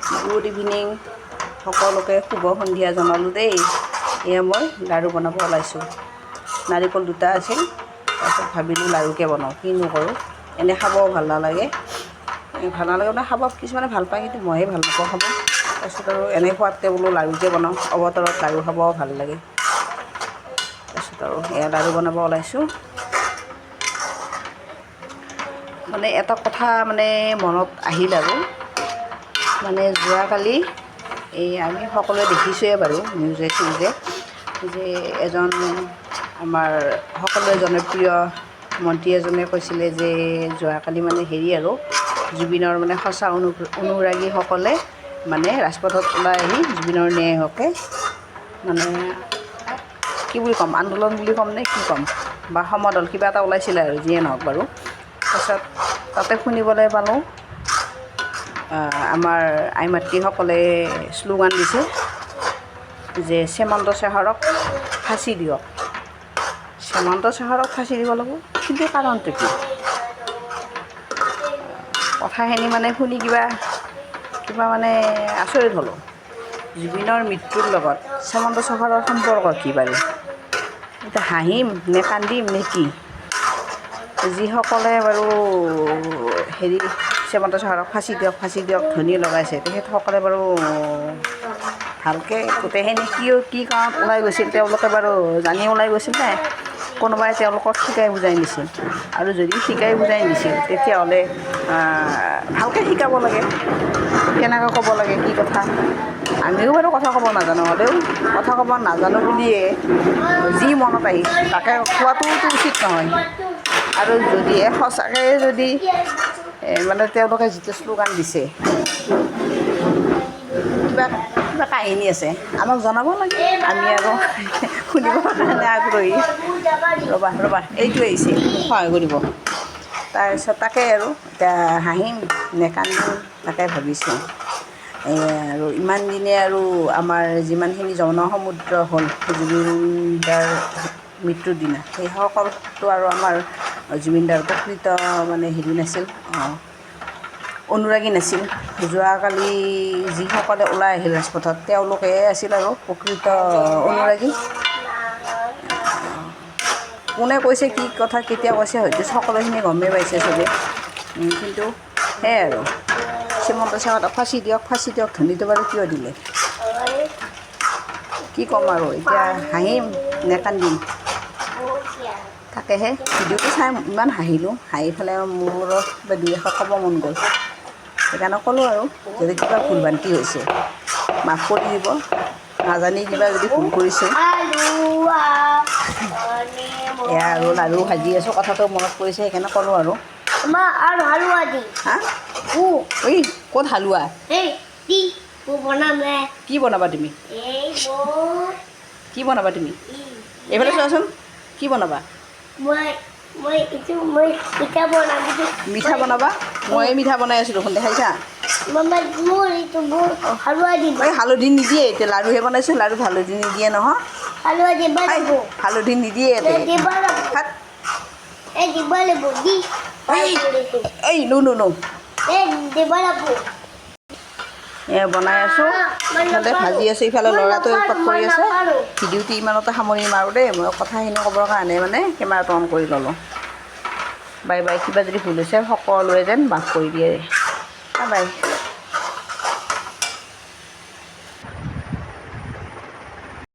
Good evening সকলোকে শুভ সন্ধিয়া জনালোঁ দেই। এয়া মই লাড়ু বনাব ওলাইছোঁ। নাৰিকল দুটা আছিল, তাৰপিছত ভাবিলোঁ লাড়ুকে বনাওঁ, কিনো কৰোঁ। এনেই খাবও ভাল নালাগে মানে খাব কিছুমানে ভাল পায়, কিন্তু মইহে ভাল নাপাওঁ খাব। তাৰপিছত আৰু এনেই খোৱাতকৈ বোলো লাড়ুকে বনাওঁ, অৱতৰত লাড়ু খাবও ভাল লাগে। তাৰপিছত আৰু এয়া লাড়ু বনাব ওলাইছোঁ। মানে এটা কথা মানে মনত আহিল আৰু মানে যোৱাকালি এই আমি সকলোৱে দেখিছোঁৱে বাৰু নিউজে চিউজে যে এজন আমাৰ সকলোৱে জনপ্ৰিয় মন্ত্ৰী এজনে কৈছিলে যে যোৱাকালি মানে হেৰি আৰু জুবিনৰ মানে সঁচা অনুৰাগীসকলে মানে ৰাজপথত ওলাই আহি জুবিনৰ ন্যায় হকে মানে কি বুলি ক'ম, আন্দোলন বুলি ক'ম নে কি ক'ম, বা সমদল কিবা এটা ওলাইছিলে আৰু যিয়ে নহওক বাৰু। তাৰপিছত তাতে শুনিবলৈ পালোঁ আমাৰ আই মাতৃসকলে শ্লোগান দিছে যে শ্যামন্ত চেহৰক ফাঁচি দিয়ক। শ্যামন্ত চেহৰক ফাঁচি দিব লাগিব, কিন্তু কাৰণটো কি? কথাখিনি মানে শুনি কিবা মানে আচৰিত হ'লোঁ। জুবিনৰ মৃত্যুৰ লগত শ্যামন্ত চেহৰৰ সম্পৰ্ক কি বাৰু? এতিয়া হাঁহিম নে কান্দিম নে কি? যিসকলে বাৰু হেৰি শ্যামন্ত চেহৰক ফাঁচি দিয়ক ধ্বনি লগাইছে, তেখেতসকলে বাৰু ভালকৈ গোটেইখিনি কি কাৰণত ওলাই গৈছিল তেওঁলোকে বাৰু জানি ওলাই গৈছিল নে কোনোবাই তেওঁলোকক শিকাই বুজাই নিছিল? আৰু যদি শিকাই বুজাই নিছিল তেতিয়াহ'লে ভালকৈ শিকাব লাগে, কেনেকৈ ক'ব লাগে কি কথা। আমিও বাৰু কথা ক'ব নাজানো, হ'লেও কথা ক'ব নাজানো বুলিয়ে যি মনত আহি তাকে কোৱাটোতো উচিত নহয়। আৰু যদিহে সঁচাকৈ যদি মানে তেওঁলোকে যিটো শ্লোগান দিছে কিবা কাহিনী আছে, আমাক জনাব লাগে। আমি আৰু শুনিবৰ কাৰণে আগ্ৰহী। ৰ'বা এইটো আহিছে, সহায় কৰিব। তাৰপিছত তাকে আৰু এতিয়া হাঁহিম নে কান্দিম তাকে ভাবিছোঁ। আৰু ইমান দিনে আৰু আমাৰ যিমানখিনি জনসমুদ্ৰ হ'ল জুবিনদাৰ মৃত্যুৰ দিনা, সেই সকলতো আৰু আমাৰ জুবিনদাৰ প্ৰকৃত মানে হেৰি নাছিল, অনুৰাগী নাছিল। যোৱাকালি যিসকলে ওলাই আহিল ৰাজপথত তেওঁলোকে আছিল আৰু প্ৰকৃত অনুৰাগী। কোনে কৈছে কি কথা কেতিয়া কৈছে হয়তো সকলোখিনি গমেই পাইছে চবে, কিন্তু সেয়াই আৰু শ্যামন্ত চেহৰক ফাঁচি দিয়ক ধ্বনিটো বাৰু কিয় দিলে কি ক'ম আৰু এতিয়া হাঁহিম নে কান্দিম তাকেহে। ভিডিঅ'টো চাই ইমান হাঁহিলোঁ, হাঁহি পেলাই মোৰ কিবা দুই এষাৰ ক'ব মন গ'ল, সেইকাৰণে ক'লোঁ আৰু যদি কিবা ভুল ভ্ৰান্তি হৈছে মাফ কৰি দিব, নাজানি কিবা যদি ভুল কৰিছোঁ। এয়া আৰু লাড়ু ভাজি আছোঁ, কথাটো মনত পৰিছে সেইকাৰণে ক'লোঁ আৰু। হা ঐ ক'ত হালোৱা? কি বনাবা তুমি? কি বনাবা তুমি? এইফালে চোৱাচোন, কি বনাবা? মিঠা বনাবা? ময়ে মিঠা বনাই আছোঁ দেখোন, দেখাইছা? এই হালধি নিদিয়ে, এতিয়া লাড়ুহে বনাইছোঁ, লাড়ুত হালধি নিদিয়ে নহয়। হালধি নিদিয়ে এই নো বনাই আছোঁ, ইফালে ভাজি আছোঁ, ইফালে ল'ৰাটোৱে উৎপাত কৰি আছে। ভিডিঅ'টো ইমানতে সামৰি মাৰোঁ দেই, মই কথাখিনি ক'বৰ কাৰণে মানে কেমেৰাটো অন কৰি ল'লোঁ। বাই কিবা যদি ভুল হৈছে সকলোৱে যেন মাফ কৰি দিয়ে। বাই।